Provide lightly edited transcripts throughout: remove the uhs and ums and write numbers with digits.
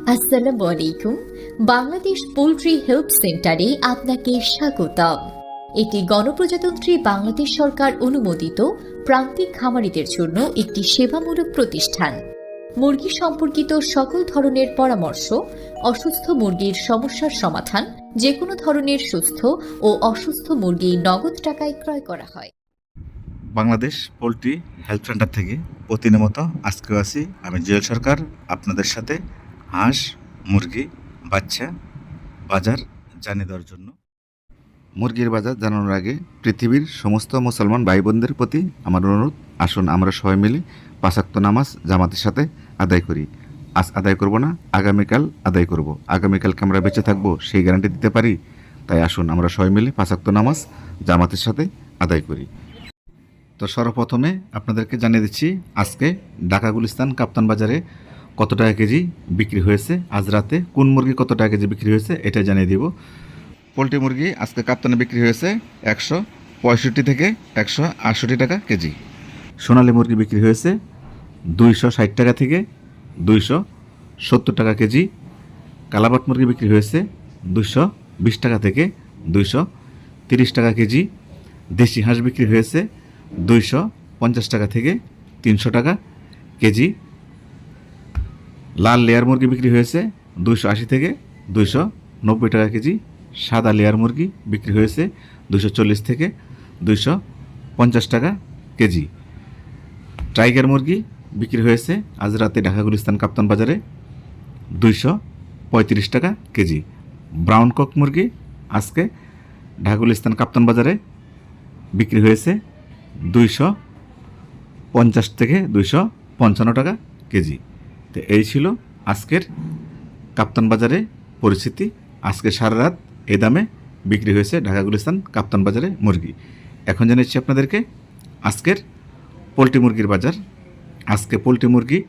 আসসালামু আলাইকুম। Bangladesh poultry help সেন্টারে আপনাকে স্বাগতম। এটি গণপ্রজাতন্ত্রী বাংলাদেশ সরকার অনুমোদিত প্রান্তিক খামারিদের জন্য একটি সেবামূলক প্রতিষ্ঠান। মুরগি সম্পর্কিত সকল ধরনের পরামর্শ, অসুস্থ মুরগির সমস্যার সমাধান, যে কোনো ধরনের সুস্থ ও অসুস্থ মুরগি নগদ টাকায় ক্রয় করা হয়। বাংলাদেশ পোলট্রি হেল্প সেন্টার থেকে প্রতিদিনের মতো আজকেও আছি আমি জুয়েল সরকার আপনাদের সাথে হাঁস মুরগি বাচ্চা বাজার জানিয়ে দেওয়ার জন্য। মুরগির বাজার জানানোর আগে পৃথিবীর সমস্ত মুসলমান ভাই বোনদের প্রতি আমার অনুরোধ, আসুন আমরা সবাই মিলে 5 ওয়াক্ত নামাজ জামাতের সাথে আদায় করি। আজ আদায় করব না, আগামীকাল আদায় করব। আগামীকালকে আমরা বেঁচে থাকবো সেই গ্যারান্টি দিতে পারি? তাই আসুন আমরা সবাই মিলে 5 ওয়াক্ত নামাজ জামাতের সাথে আদায় করি। তো সর্বপ্রথমে আপনাদেরকে জানিয়ে দিচ্ছি আজকে ঢাকা গুলিস্তান কাপ্তান বাজারে কত টাকা কেজি বিক্রি হয়েছে, আজ রাতে কোন মুরগি কত টাকা কেজি বিক্রি হয়েছে এটা জানিয়ে দিব। পোলট্রি মুরগি আজকে কাপ্তানে বিক্রি হয়েছে 165 থেকে 168 টাকা কেজি। সোনালী মুরগি বিক্রি হয়েছে 260 টাকা থেকে 270 টাকা কেজি। কালাবাট মুরগি বিক্রি হয়েছে 220 টাকা থেকে 230 টাকা কেজি। দেশি হাঁস বিক্রি হয়েছে 250 টাকা থেকে 300 টাকা কেজি। লাল লেয়ার মুরগি বিক্রি হয়েছে 280 থেকে 290 টাকা কেজি। সাদা লেয়ার মুরগি বিক্রি হয়েছে 240 থেকে 250 টাকা কেজি। টাইগার মুরগি বিক্রি হয়েছে আজ রাতে ঢাকা গুলিস্তান কাপ্তান বাজারে 235 টাকা কেজি। ব্রাউন কক মুরগি আজকে ঢাকা গুলিস্তান কাপ্তান বাজারে বিক্রি হয়েছে 250 থেকে 255 টাকা কেজি। তো এই ছিল আজকের কাপ্তান বাজারে পরিস্থিতি। আজকে সারা রাত এই দামে বিক্রি হয়েছে ঢাকা গুলিস্তান কাপ্তান বাজারে মুরগি। এখন জানাচ্ছি আপনাদেরকে আজকের পোলট্রি মুরগির বাজার। আজকে পোলট্রি মুরগি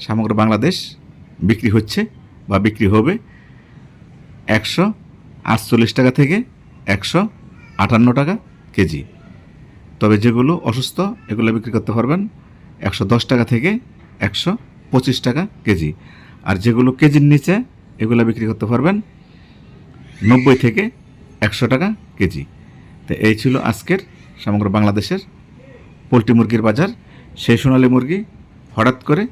সমগ্র বাংলাদেশ বিক্রি হচ্ছে বা বিক্রি হবে 148 টাকা থেকে 158 টাকা কেজি। তবে যেগুলো অসুস্থ এগুলো বিক্রি করতে পারবেন 110 টাকা থেকে 125 টাকা কেজি। আর যেগুলো কেজির নিচে এগুলো বিক্রি করতে পারবেন 90 থেকে 100 টাকা কেজি। তো এই ছিল আজকের সমগ্র বাংলাদেশের পোলট্রি মুরগির বাজার। সেই সোনালী মুরগি হঠাৎ করে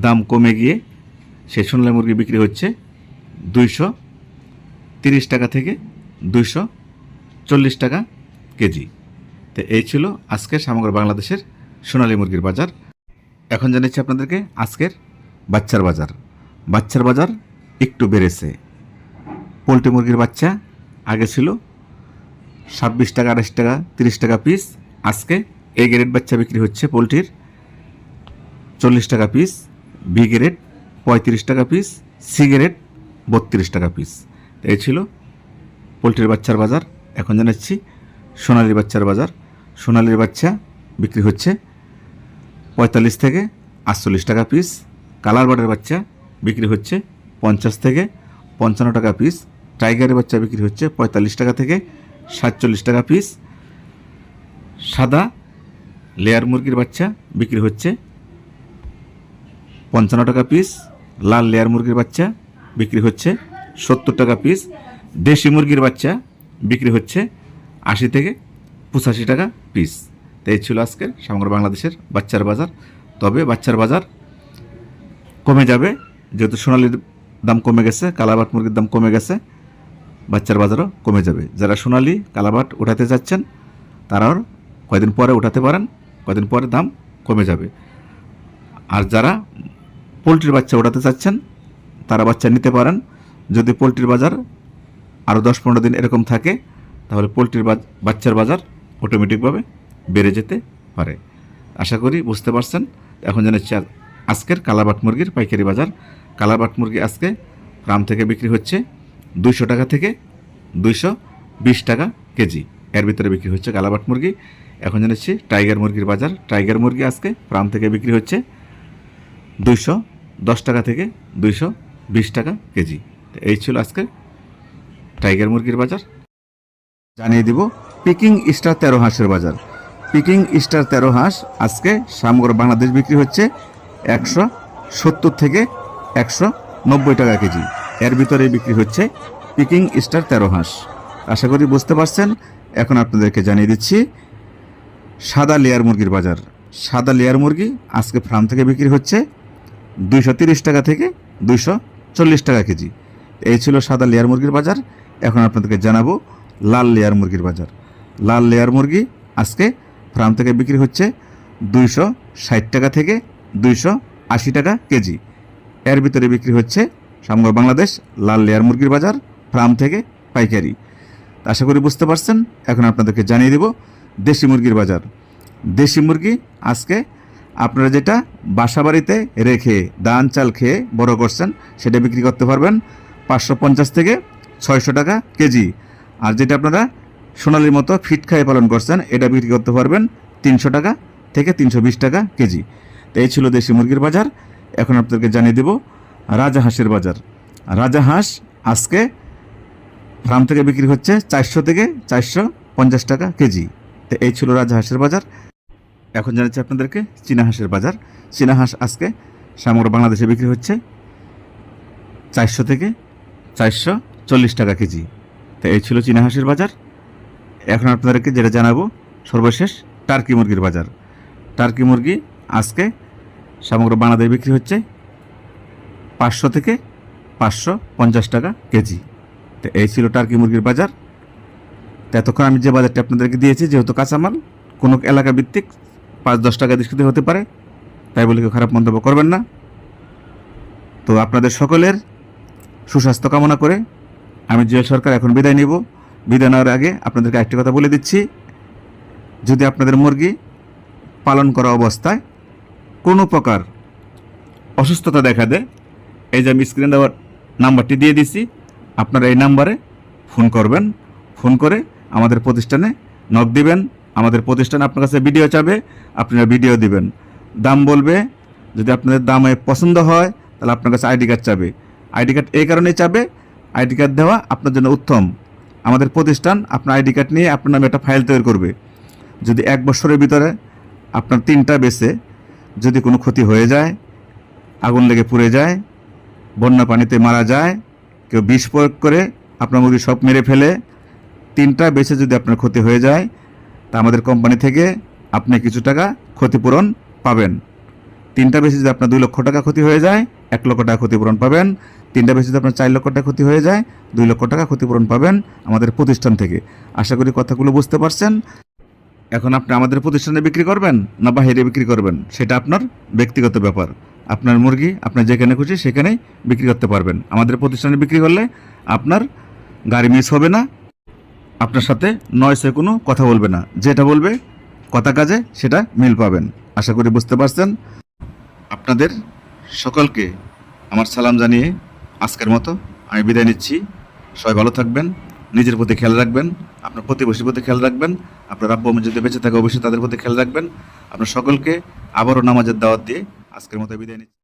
দাম কমে গিয়ে সেই সোনালী মুরগি বিক্রি হচ্ছে 230 টাকা থেকে 240 টাকা কেজি। তো এই ছিল আজকের সমগ্র বাংলাদেশের সোনালী মুরগির বাজার। এখন জানাচ্ছি আপনাদেরকে আজকের বাচ্চার বাজার। বাচ্চার বাজার একটু বেড়েছে। পোলট্রি মুরগির বাচ্চা আগে ছিল 26 টাকা 28 টাকা 30 টাকা পিস। আজকে এ গ্রেড বাচ্চা বিক্রি হচ্ছে পোলট্রির 40 টাকা পিস, বি গ্রেড 35 টাকা পিস, সি গ্রেড 32 টাকা পিস। এই ছিল পোলট্রির বাচ্চার বাজার। এখন জানাচ্ছি সোনালির বাচ্চার বাজার। সোনালির বাচ্চা বিক্রি হচ্ছে 45 থেকে 48 টাকা পিস। কালার বার্ডের বাচ্চা বিক্রি হচ্ছে 50 থেকে 55 টাকা পিস। টাইগারের বাচ্চা বিক্রি হচ্ছে 45 টাকা থেকে 47 টাকা পিস। সাদা লেয়ার মুরগির বাচ্চা বিক্রি হচ্ছে 55 টাকা পিস। লাল লেয়ার মুরগির বাচ্চা বিক্রি হচ্ছে 70 টাকা পিস। দেশি মুরগির বাচ্চা বিক্রি হচ্ছে 80 থেকে 85 টাকা পিস। তো এই ছিল আজকের সমগ্র বাংলাদেশের বাচ্চার বাজার। তবে বাচ্চার বাজার কমে যাবে, যেহেতু সোনালির দাম কমে গেছে, কালাবাট মুরগির দাম কমে গেছে, বাচ্চার বাজারও কমে যাবে। যারা সোনালি কালাবাট উঠাতে যাচ্ছেন তারাও কয়দিন পরে উঠাতে পারেন, কয়দিন পরে দাম কমে যাবে। আর যারা পোলট্রির বাচ্চা উঠাতে চাচ্ছেন তারা বাচ্চা নিতে পারেন। যদি পোলট্রির বাজার আরও 10-15 দিন এরকম থাকে তাহলে পোলট্রির বাচ্চার বাজার অটোমেটিকভাবে বেড়ে যেতে পারে। আশা করি বুঝতে পারছেন। এখন জানাচ্ছি আজকের কালাবাট মুরগির পাইকারি বাজার। কালাবাট মুরগি আজকে ফার্ম থেকে বিক্রি হচ্ছে 200 টাকা থেকে 220 টাকা কেজি। এর ভিতরে বিক্রি হচ্ছে কালাবাট মুরগি। এখন জানাচ্ছি টাইগার মুরগির বাজার। টাইগার মুরগি আজকে ফার্ম থেকে বিক্রি হচ্ছে 210 টাকা থেকে 220 টাকা কেজি। এই ছিল আজকে টাইগার মুরগির বাজার। জানিয়ে দিব পিকিং স্টার 13 হাঁসের বাজার। পিকিং স্টার 13 হাঁস আজকে সমগ্র বাংলাদেশ বিক্রি হচ্ছে 170 থেকে 90 টাকা কেজি। এর ভিতরে বিক্রি হচ্ছে পিকিং স্টার 13 হাঁস। আশা করি বুঝতে পারছেন। এখন আপনাদেরকে জানিয়ে দিচ্ছি সাদা লেয়ার মুরগির বাজার। সাদা লেয়ার মুরগি আজকে ফার্ম থেকে বিক্রি হচ্ছে 230 টাকা থেকে 240 টাকা কেজি। এই ছিল সাদা লেয়ার মুরগির বাজার। এখন আপনাদেরকে জানাবো লাল লেয়ার মুরগির বাজার। লাল লেয়ার মুরগি আজকে ফার্ম থেকে বিক্রি হচ্ছে 260 টাকা থেকে 280 টাকা কেজি। এর ভিতরে বিক্রি হচ্ছে সমগ্র বাংলাদেশ লাল লেয়ার মুরগির বাজার ফার্ম থেকে পাইকারি। আশা করি বুঝতে পারছেন। এখন আপনাদেরকে জানিয়ে দেব দেশি মুরগির বাজার। দেশি মুরগি আজকে আপনারা যেটা বাসা বাড়িতে রেখে ধান চাল খেয়ে বড় করছেন সেটা বিক্রি করতে পারবেন 550 থেকে 600 টাকা কেজি। আর যেটা আপনারা সোনালির মতো ফিট খাইয়ে পালন করছেন এটা বিক্রি করতে পারবেন 300 টাকা থেকে 320 টাকা কেজি। তো এই ছিল দেশি মুরগির বাজার। এখন আপনাদেরকে জানিয়ে দেব রাজাহাঁসের বাজার। রাজাহাঁস আজকে ফার্ম থেকে বিক্রি হচ্ছে 400 থেকে 450 টাকা কেজি। তো এই ছিল রাজাহাঁসের বাজার। এখন জানাচ্ছি আপনাদেরকে চীনা হাঁসের বাজার। চীনা হাঁস আজকে সমগ্র বাংলাদেশে বিক্রি হচ্ছে 400 থেকে 440 টাকা কেজি। তো এই ছিল চীনা হাঁসের বাজার। এখন আপনাদেরকে যেটা জানাবো সর্বশেষ টার্কি মুরগির বাজার। টার্কি মুরগি আজকে সমগ্র বাংলাদেশে বিক্রি হচ্ছে 500 থেকে 550 টাকা কেজি। তো এই ছিল টার্কি মুরগির বাজার। তো এতক্ষণ আমি যে বাজারটা আপনাদেরকে দিয়েছি যেহেতু কাঁচামাল কোনো এলাকা ভিত্তিক 5-10 টাকা দৃষ্টিতে হতে পারে, তাই বলে কেউ খারাপ মন্তব্য করবেন না। তো আপনাদের সকলের সুস্বাস্থ্য কামনা করে আমি জুয়েল সরকার এখন বিদায় নিব। বিদায় নেওয়ার আগে আপনাদেরকে একটি কথা বলে দিচ্ছি, যদি আপনাদের মুরগি পালন করা অবস্থায় কোনো প্রকার অসুস্থতা দেখা দেয়, এই যে আমি স্ক্রিনে দেওয়ার নাম্বারটি দিয়ে দিচ্ছি, আপনারা এই নাম্বারে ফোন করবেন। ফোন করে আমাদের প্রতিষ্ঠানে নক দিবেন। আমাদের প্রতিষ্ঠানে আপনার কাছে ভিডিও চাবে, আপনারা ভিডিও দিবেন। দাম বলবে, যদি আপনাদের দামে পছন্দ হয় তাহলে আপনার কাছে আইডি কার্ড চাবে। আইডি কার্ড এই কারণেই চাবে, আইডি কার্ড দেওয়া আপনার জন্য উত্তম। আমাদের প্রতিষ্ঠান আপনার আইডি কার্ড নিয়ে আপনার নামে একটা ফাইল তৈরি করবে। যদি 1 বছরের ভিতরে আপনার 3টা বেচে যদি কোনো ক্ষতি হয়ে যায়, আগুন লেগে পুড়ে যায়, বন্যা পানিতে মারা যায়, কেউ বিষ প্রয়োগ করে আপনার মুরগি সব মেরে ফেলে, 3টা বেচে যদি আপনার ক্ষতি হয়ে যায় তা আমাদের কোম্পানি থেকে আপনি কিছু টাকা ক্ষতিপূরণ পাবেন। 3টা বেচে যদি আপনার 2 লক্ষ টাকা ক্ষতি হয়ে যায় 1 লক্ষ টাকা ক্ষতিপূরণ পাবেন। 3টা বেচে যদি আপনার 4 লক্ষ টাকা ক্ষতি হয়ে যায় 2 লক্ষ টাকা ক্ষতিপূরণ পাবেন আমাদের প্রতিষ্ঠান থেকে। আশা করি কথাগুলো বুঝতে পারছেন। এখন আপনি আমাদের প্রতিষ্ঠানে বিক্রি করবেন না বাইরে বিক্রি করবেন সেটা আপনার ব্যক্তিগত ব্যাপার। আপনার মুরগি আপনার যেখানে খুশি সেখানেই বিক্রি করতে পারবেন। আমাদের প্রতিষ্ঠানে বিক্রি করলে আপনার গাড়ি মিস হবে না, আপনার সাথে নয়সে কোনো কথা বলবে না, যেটা বলবে কথা কাজে সেটা মিল পাবেন। আশা করি বুঝতে পারছেন। আপনাদের সকলকে আমার সালাম জানিয়ে আজকের মতো আমি বিদায় নিচ্ছি। সবাই ভালো থাকবেন, নিজের প্রতি খেয়াল রাখবেন, আপনার প্রতিবেশীর প্রতি খেয়াল রাখবেন, আপনার আব্বু আম্মু যদি বেঁচে থাকে অবশ্যই তাদের প্রতি খেয়াল রাখবেন। আপনার সকলকে আবারও নামাজের দাওয়াত দিয়ে আজকের মতো বিদায় নিচ্ছি।